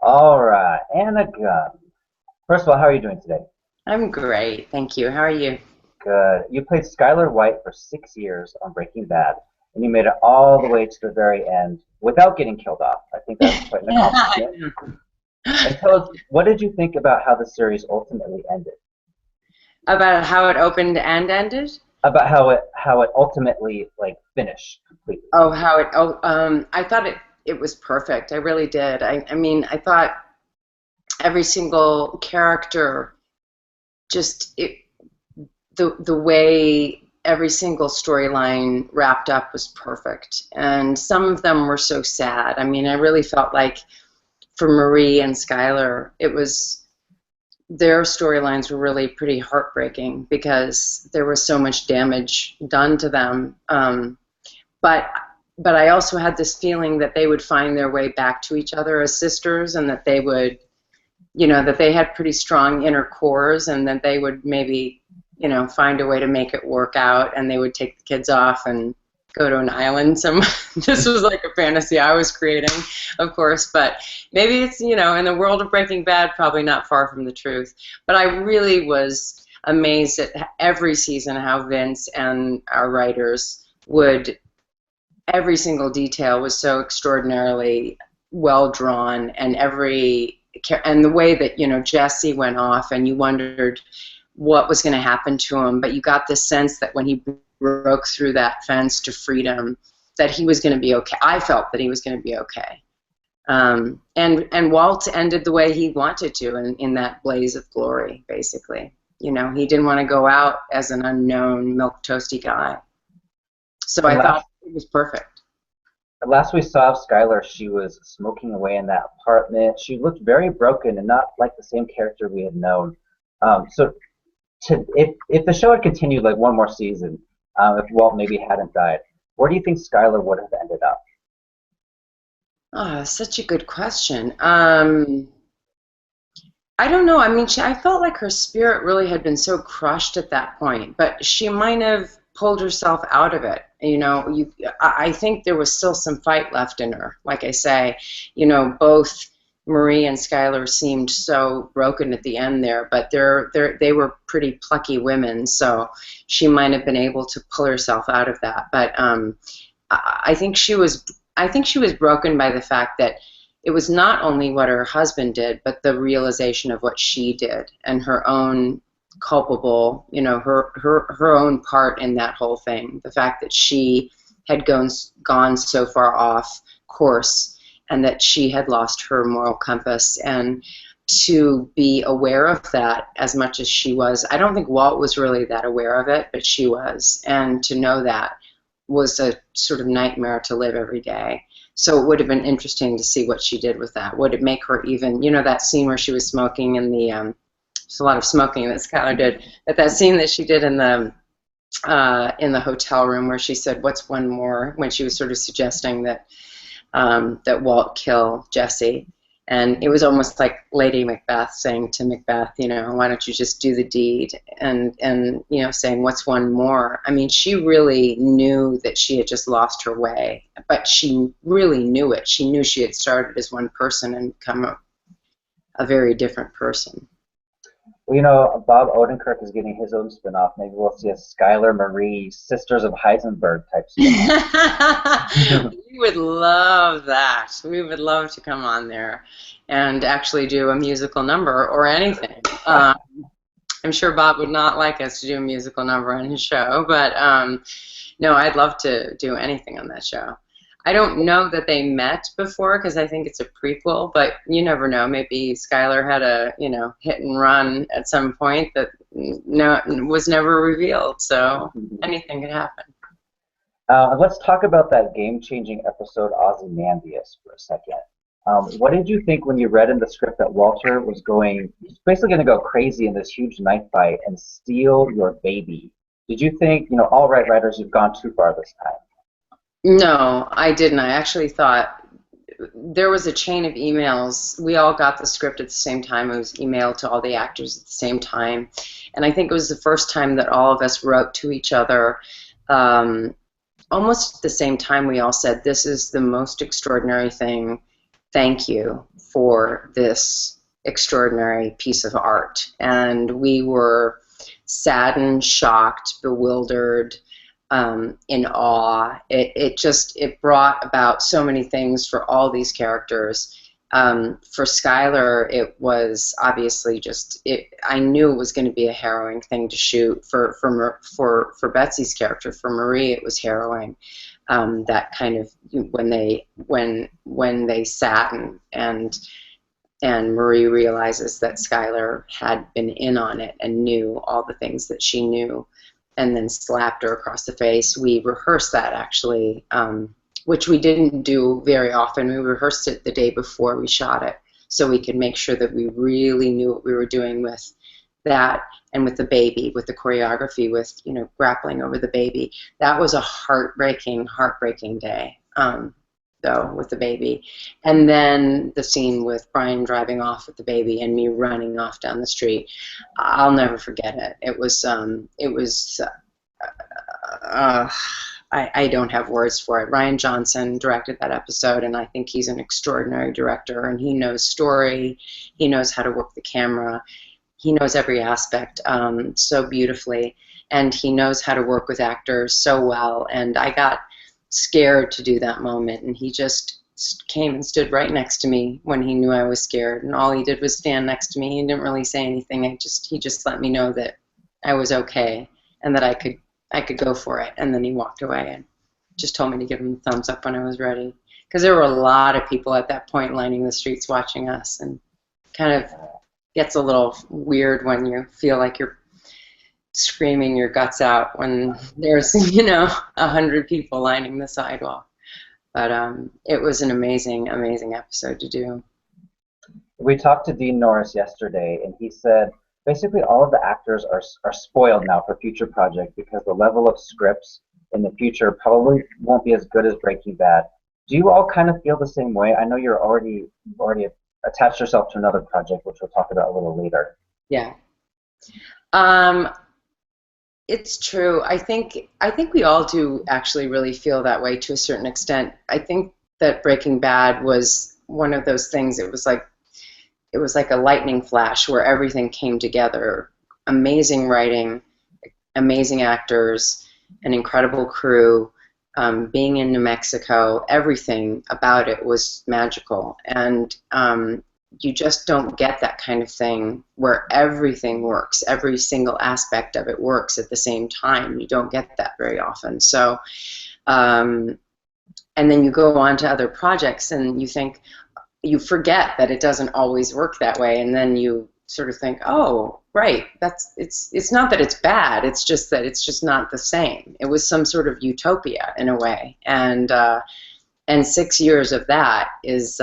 All right, Anna Gunn. First of all, how are you doing today? I'm great, thank you. How are you? Good. You played Skyler White for 6 years on Breaking Bad, and you made it all the way to the very end without getting killed off. I think that's quite an accomplishment. And tell us, what did you think about how the series ultimately ended? About how it opened and ended? About how it ultimately finished completely. Oh, I thought it was perfect. I really did. I mean, I thought every single character just the way every single storyline wrapped up was perfect. And some of them were so sad. I mean, I really felt like for Marie and Skylar, it was their storylines were really pretty heartbreaking because there was so much damage done to them. But but I also had this feeling that they would find their way back to each other as sisters, and that they would, that they had pretty strong inner cores, and that they would maybe, find a way to make it work out, and they would take the kids off and go to an island. This was like a fantasy I was creating, of course, but maybe it's, in the world of Breaking Bad, probably not far from the truth. But I really was amazed at every season how Vince and our writers would, every single detail was so extraordinarily well drawn, and the way that Jesse went off, and you wondered what was going to happen to him, but you got the sense that when he broke through that fence to freedom, that he was going to be okay. I felt that he was going to be okay. And Walt ended the way he wanted to, in that blaze of glory, basically. He didn't want to go out as an unknown milk toasty guy. So And I last, thought it was perfect. last we saw of Skylar, she was smoking away in that apartment. She looked very broken and not like the same character we had known. So if the show had continued like one more season, if Walt maybe hadn't died, where do you think Skylar would have ended up? Oh, such a good question. I don't know. I mean, I felt like her spirit really had been so crushed at that point, but she might have pulled herself out of it. I think there was still some fight left in her. Like I say, both Marie and Skylar seemed so broken at the end there, but they were pretty plucky women, so she might have been able to pull herself out of that. But I think she was. I think she was broken by the fact that it was not only what her husband did, but the realization of what she did and her own culpable, her own part in that whole thing. The fact that she had gone so far off course, and that she had lost her moral compass, and to be aware of that as much as she was. I don't think Walt was really that aware of it, but she was, and to know that was a sort of nightmare to live every day. So it would have been interesting to see what she did with that. Would it make her even, that scene where she was smoking in the, there's a lot of smoking that Skylar did, but that scene that she did in the hotel room where she said, "What's one more?" when she was sort of suggesting that that Walt kill Jesse. And it was almost like Lady Macbeth saying to Macbeth, "Why don't you just do the deed?" And saying, "What's one more?" I mean, she really knew that she had just lost her way, but she really knew it. She knew she had started as one person and become a very different person. Well, Bob Odenkirk is getting his own spin-off. Maybe we'll see a Skylar Marie Sisters of Heisenberg type spin-off. We would love that. We would love to come on there and actually do a musical number or anything. I'm sure Bob would not like us to do a musical number on his show, but no, I'd love to do anything on that show. I don't know that they met before because I think it's a prequel, but you never know. Maybe Skylar had a hit and run at some point that was never revealed. So anything could happen. Let's talk about that game-changing episode, Ozymandias, for a second. What did you think when you read in the script that Walter was he's basically going to go crazy in this huge knife fight and steal your baby? Did you think, all right, writers, you've gone too far this time? No, I didn't. I actually thought there was a chain of emails. We all got the script at the same time. It was emailed to all the actors at the same time. And I think it was the first time that all of us wrote to each other. Almost at the same time, we all said, "This is the most extraordinary thing thank you for this extraordinary piece of art. And we were saddened, shocked, bewildered, in awe. It brought about so many things for all these characters. For Skyler, it was obviously I knew it was going to be a harrowing thing to shoot. For Betsy's character, for Marie, it was harrowing. That kind of when they sat and Marie realizes that Skyler had been in on it and knew all the things that she knew, and then slapped her across the face. We rehearsed that, actually, which we didn't do very often. We rehearsed it the day before we shot it, so we could make sure that we really knew what we were doing with that, and with the baby, with the choreography, with grappling over the baby. That was a heartbreaking day. Though, with the baby. And then the scene with Bryan driving off with the baby and me running off down the street, I'll never forget it. I don't have words for it. Rian Johnson directed that episode, and I think he's an extraordinary director, and he knows story, he knows how to work the camera, he knows every aspect so beautifully, and he knows how to work with actors so well. And I got scared to do that moment, and he just came and stood right next to me when he knew I was scared, and all he did was stand next to me. He didn't really say anything. He just let me know that I was okay and that I could go for it. And then he walked away and just told me to give him the thumbs up when I was ready, because there were a lot of people at that point lining the streets watching us, and kind of gets a little weird when you feel like you're screaming your guts out when there's 100 people lining the sidewalk. But it was an amazing episode to do. We talked to Dean Norris yesterday, and he said basically all of the actors are spoiled now for future projects because the level of scripts in the future probably won't be as good as Breaking Bad. Do you all kind of feel the same way? I know you've already attached yourself to another project, which we'll talk about a little later. Yeah. It's true. I think we all do actually really feel that way to a certain extent. I think that Breaking Bad was one of those things. It was like a lightning flash where everything came together. Amazing writing, amazing actors, an incredible crew, being in New Mexico. Everything about it was magical, and you just don't get that kind of thing where everything works, every single aspect of it works at the same time. You don't get that very often. So, and then you go on to other projects and you forget that it doesn't always work that way, and then you sort of think, oh, right, it's not that it's bad, it's just that it's just not the same. It was some sort of utopia in a way, and 6 years of that is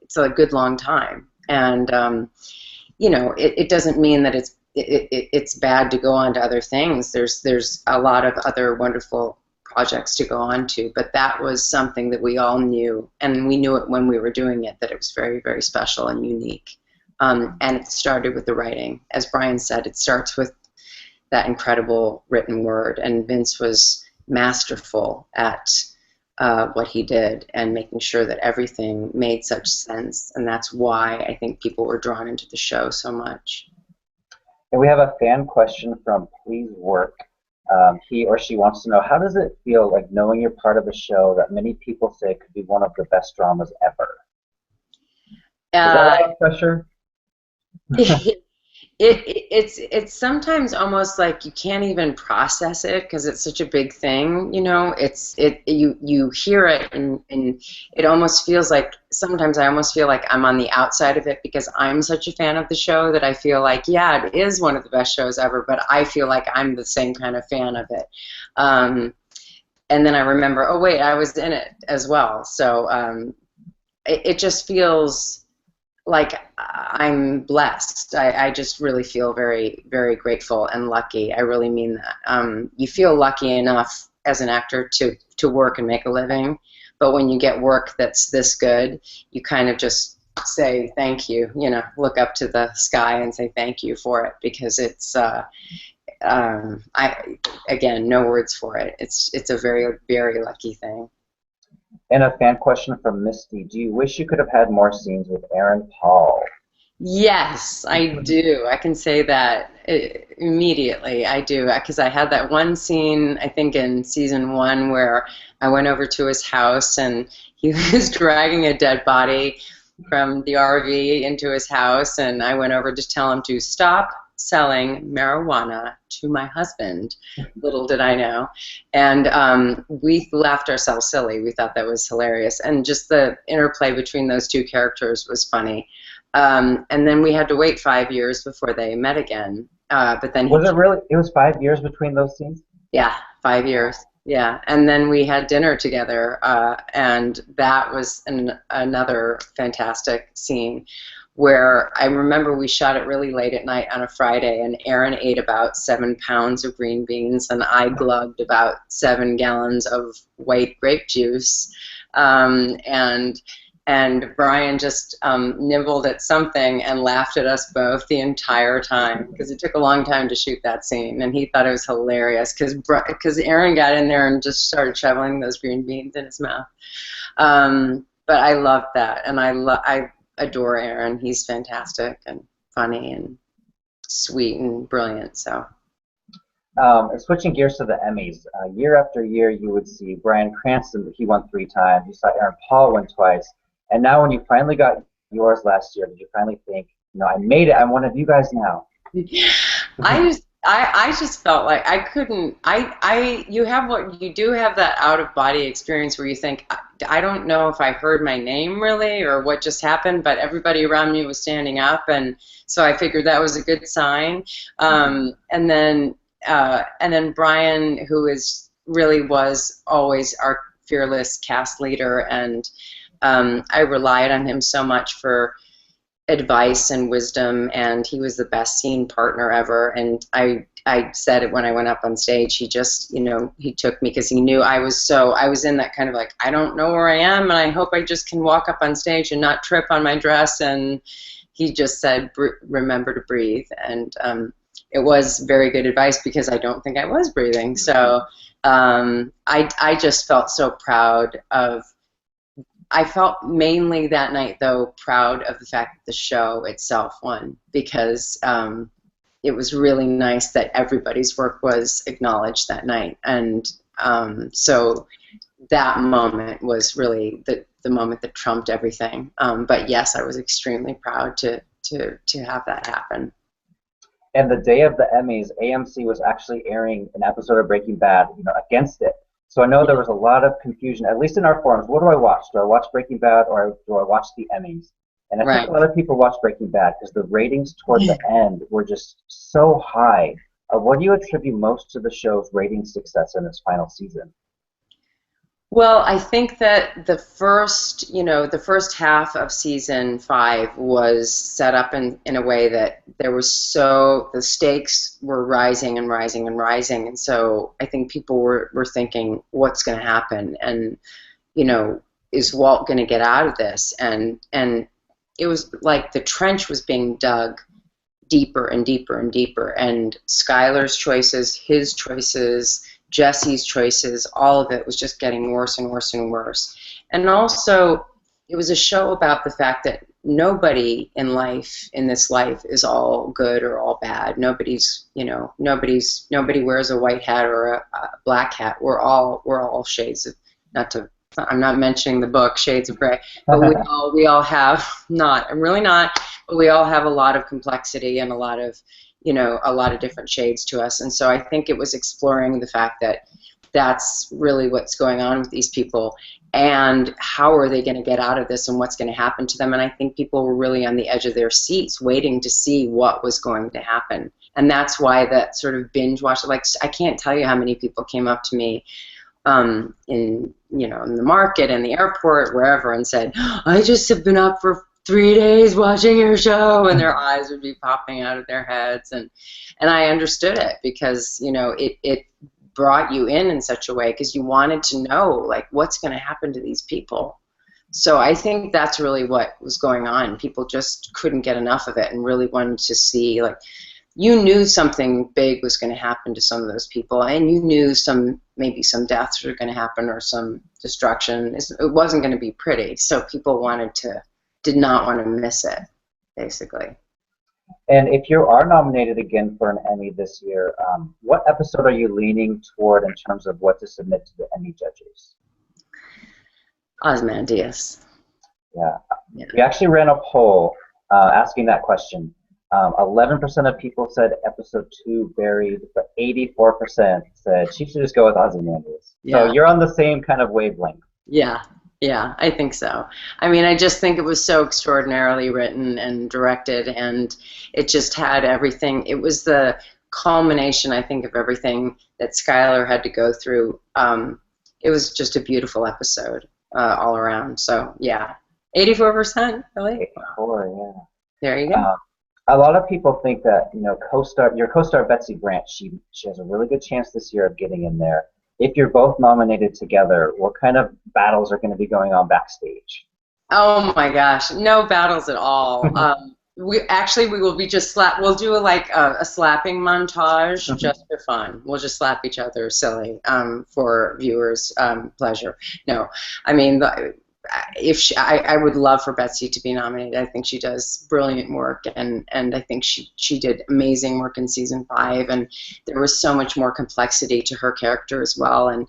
it's a good long time, and it doesn't mean that it's bad to go on to other things. There's a lot of other wonderful projects to go on to, but that was something that we all knew, and we knew it when we were doing it, that it was very, very special and unique. And it started with the writing. As Bryan said, it starts with that incredible written word, and Vince was masterful at what he did and making sure that everything made such sense, and that's why I think people were drawn into the show so much. And we have a fan question from Please Work. He or she wants to know, how does it feel like knowing you're part of a show that many people say could be one of the best dramas ever? Is that a lot of pressure? It's sometimes almost like you can't even process it because it's such a big thing, you hear it and it almost feels like, sometimes I almost feel like I'm on the outside of it because I'm such a fan of the show that I feel like, yeah, it is one of the best shows ever, but I feel like I'm the same kind of fan of it. And then I remember, oh wait, I was in it as well. So it just feels like I'm blessed. I just really feel very, very grateful and lucky. I really mean that. You feel lucky enough as an actor to work and make a living, but when you get work that's this good, you kind of just say thank you, look up to the sky and say thank you for it, because it's, again, no words for it. It's a very, very lucky thing. And a fan question from Misty. Do you wish you could have had more scenes with Aaron Paul? Yes, I do. I can say that immediately. I do, because I had that one scene, I think in season 1, where I went over to his house and he was dragging a dead body from the RV into his house, and I went over to tell him to stop selling marijuana to my husband. Little did I know. And we laughed ourselves silly. We thought that was hilarious. And just the interplay between those two characters was funny. And then we had to wait 5 years before they met again. But then Was it really? It was 5 years between those scenes? yeah, 5 years. Yeah, and then we had dinner together, and that was another fantastic scene where I remember we shot it really late at night on a Friday, and Aaron ate about 7 pounds of green beans, and I glugged about 7 gallons of white grape juice, and Bryan just nibbled at something and laughed at us both the entire time because it took a long time to shoot that scene, and he thought it was hilarious because Aaron got in there and just started shoveling those green beans in his mouth. But I loved that, and I adore Aaron. He's fantastic and funny and sweet and brilliant. So. Switching gears to the Emmys, year after year you would see Bryan Cranston, he won 3 times. You saw Aaron Paul win twice. And now when you finally got yours last year, did you finally think, I made it, I'm one of you guys now? I just felt like I couldn't. You do have that out of body experience where you think, I don't know if I heard my name really or what just happened, but everybody around me was standing up, and so I figured that was a good sign. And then Bryan, who really was always our fearless cast leader, and I relied on him so much for advice and wisdom, and he was the best scene partner ever. And I said it when I went up on stage. He just, he took me because he knew I was in that kind of like, I don't know where I am, and I hope I just can walk up on stage and not trip on my dress. And he just said, remember to breathe. And it was very good advice because I don't think I was breathing. So I just felt so proud of. I felt mainly that night, though, proud of the fact that the show itself won, because it was really nice that everybody's work was acknowledged that night. And so that moment was really the moment that trumped everything. But yes, I was extremely proud to have that happen. And the day of the Emmys, AMC was actually airing an episode of Breaking Bad, against it. So I know there was a lot of confusion, at least in our forums. What do I watch? Do I watch Breaking Bad or do I watch the Emmys? And I think a lot of people watch Breaking Bad because the ratings toward the end were just so high. What do you attribute most to the show's rating success in its final season? Well, I think that the first half of season 5 was set up in a way that the stakes were rising and rising and rising, and so I think people were thinking, what's going to happen, and is Walt going to get out of this? And it was like the trench was being dug deeper and deeper and deeper, and Skyler's choices, his choices, Jesse's choices, all of it was just getting worse and worse and worse. And also, it was a show about the fact that nobody in this life is all good or all bad. Nobody wears a white hat or a black hat. We're all shades of, I'm not mentioning the book Shades of Grey, but we all have I'm really not, but we all have a lot of complexity and a lot of different shades to us. And so I think it was exploring the fact that that's really what's going on with these people and how are they going to get out of this and what's going to happen to them. And I think people were really on the edge of their seats waiting to see what was going to happen. And that's why that sort of binge watch, like I can't tell you how many people came up to me in the market and the airport, wherever, and said, I just have been up for 3 days watching your show, and their eyes would be popping out of their heads, and I understood it because it brought you in such a way because you wanted to know like what's going to happen to these people. So I think that's really what was going on. People just couldn't get enough of it and really wanted to see, like, you knew something big was going to happen to some of those people, and you knew some maybe some deaths were going to happen or some destruction. It wasn't going to be pretty, so people did not want to miss it, basically. And if you are nominated again for an Emmy this year, what episode are you leaning toward in terms of what to submit to the Emmy judges? Ozymandias. Yeah. We actually ran a poll asking that question. 11% of people said episode 2 buried, but 84% said she should just go with Ozymandias. Yeah. So you're on the same kind of wavelength. Yeah, I think so. I mean, I just think it was so extraordinarily written and directed, and it just had everything. It was the culmination, I think, of everything that Skyler had to go through. It was just a beautiful episode all around. So, yeah. 84%, really? 84, yeah. There you go. A lot of people think that, your co-star Betsy Brandt, she has a really good chance this year of getting in there. If you're both nominated together, what kind of battles are going to be going on backstage? Oh my gosh, no battles at all. We will be just we'll do a slapping montage just for fun. We'll just slap each other silly for viewers' pleasure. No, I mean, I would love for Betsy to be nominated. I think she does brilliant work, and I think she did amazing work in season 5, and there was so much more complexity to her character as well. And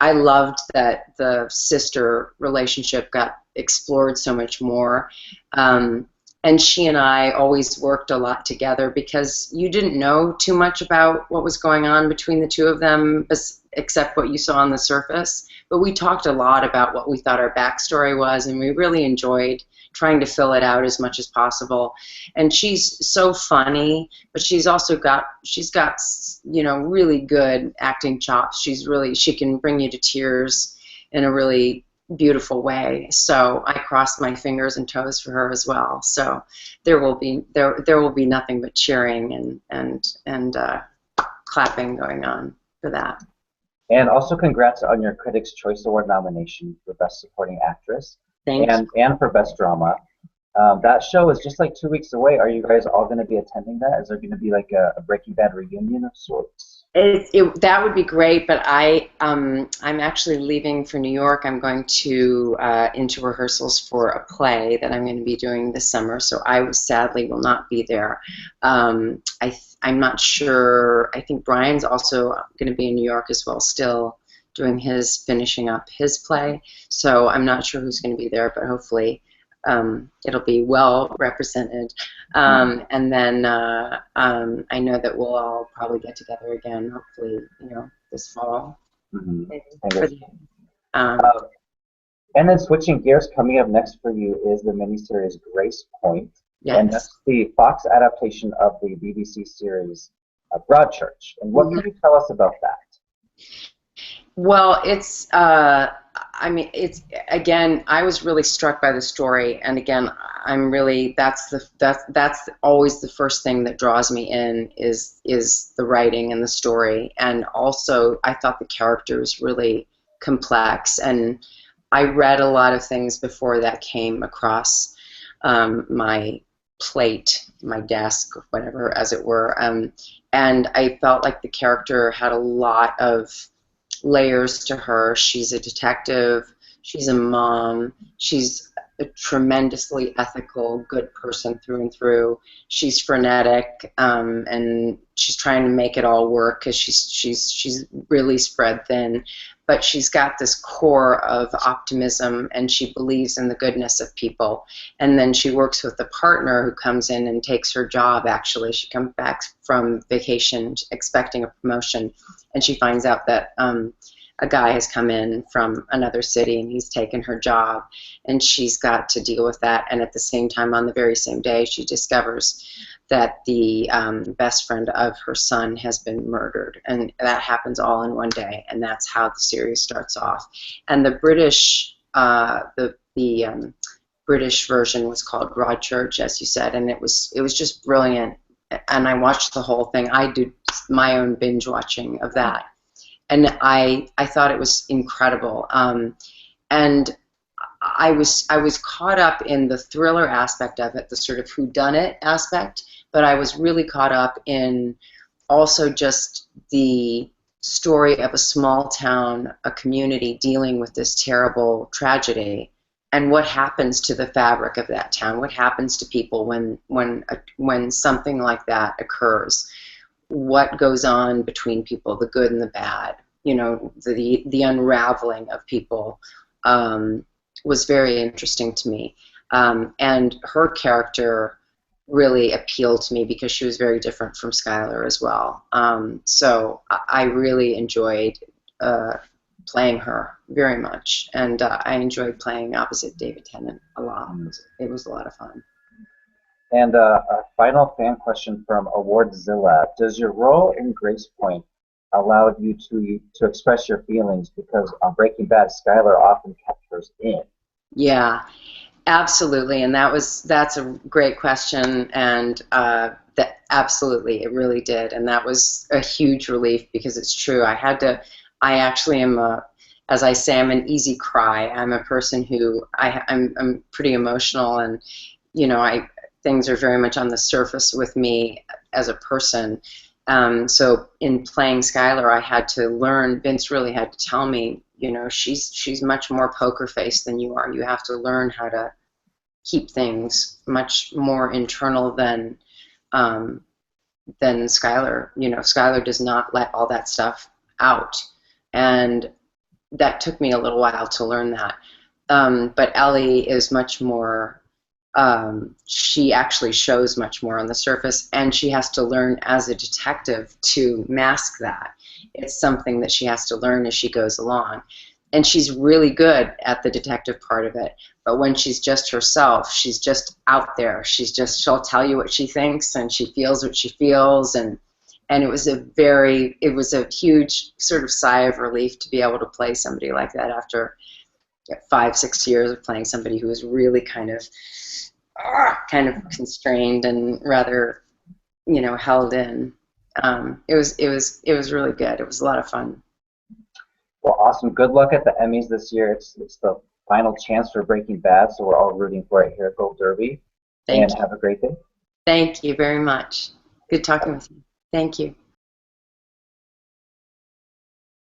I loved that the sister relationship got explored so much more. And she and I always worked a lot together because you didn't know too much about what was going on between the two of them except what you saw on the surface. But we talked a lot about what we thought our backstory was, and we really enjoyed trying to fill it out as much as possible. And she's so funny, but she's got really good acting chops. She can bring you to tears in a really beautiful way. So I crossed my fingers and toes for her as well. So there will be nothing but cheering and clapping going on for that. And also congrats on your Critics' Choice Award nomination for Best Supporting Actress. Thanks. And for Best Drama. That show is just like 2 weeks away. Are you guys all going to be attending that? Is there going to be like a Breaking Bad reunion of sorts? That would be great, but I'm actually leaving for New York. I'm going to into rehearsals for a play that I'm going to be doing this summer, so I sadly will not be there. I'm not sure. I think Brian's also going to be in New York as well, still finishing up his play. So I'm not sure who's going to be there, but hopefully it'll be well represented. And then I know that we'll all probably get together again, hopefully, this fall. Mm-hmm. And then switching gears, coming up next for you is the miniseries Gracepoint. Yes. And that's the Fox adaptation of the BBC series Broadchurch. And what can you tell us about that? Well, it's again, I was really struck by the story, and again, that's always the first thing that draws me in is the writing and the story, and also I thought the characters really complex, and I read a lot of things before that came across my plate, my desk, whatever, as it were, and I felt like the character had a lot of layers to her. She's a detective, she's a mom, she's a tremendously ethical, good person through and through. She's frenetic, and she's trying to make it all work because she's really spread thin. But she's got this core of optimism, and she believes in the goodness of people. And then she works with a partner who comes in and takes her job, actually. She comes back from vacation expecting a promotion, and she finds out that a guy has come in from another city, and he's taken her job, and she's got to deal with that. And at the same time, on the very same day, she discovers that the best friend of her son has been murdered, and that happens all in one day, and that's how the series starts off. And the British, British version was called Broadchurch, as you said, and it was just brilliant. And I watched the whole thing. I did my own binge watching of that, and I thought it was incredible. And I was caught up in the thriller aspect of it, the sort of whodunit aspect, but I was really caught up in also just the story of a small town, a community dealing with this terrible tragedy, and what happens to the fabric of that town, what happens to people when something like that occurs, what goes on between people, the good and the bad, you know, the unraveling of people, was very interesting to me. And her character really appealed to me because she was very different from Skyler as well. So I really enjoyed playing her very much, and I enjoyed playing opposite David Tennant a lot. It was a lot of fun. And a final fan question from Awardzilla. Does your role in Gracepoint allow you to express your feelings? Because on Breaking Bad, Skyler often kept hers in. Yeah, absolutely, and that's a great question, and that absolutely it really did, and that was a huge relief because it's true. I actually am as I say, I'm an easy cry. I'm a person who I'm pretty emotional, and you know, things are very much on the surface with me as a person. So in playing Skyler, I had to learn. Vince really had to tell me, you know, she's much more poker face than you are. You have to learn how to keep things much more internal than Skyler. You know, Skyler does not let all that stuff out, and that took me a little while to learn that. But Ellie is much more. She actually shows much more on the surface, and she has to learn as a detective to mask that. It's something that she has to learn as she goes along. And she's really good at the detective part of it. But when she's just herself, she's just out there. She'll tell you what she thinks, and she feels what she feels. And it was a huge sort of sigh of relief to be able to play somebody like that after 5-6 years of playing somebody who was really kind of constrained and rather, you know, held in. It was really good. It was a lot of fun. Well, awesome. Good luck at the Emmys this year. It's the final chance for Breaking Bad, so we're all rooting for it here at Gold Derby. Thank you. Have a great day. Thank you very much. Good talking with you. Thank you.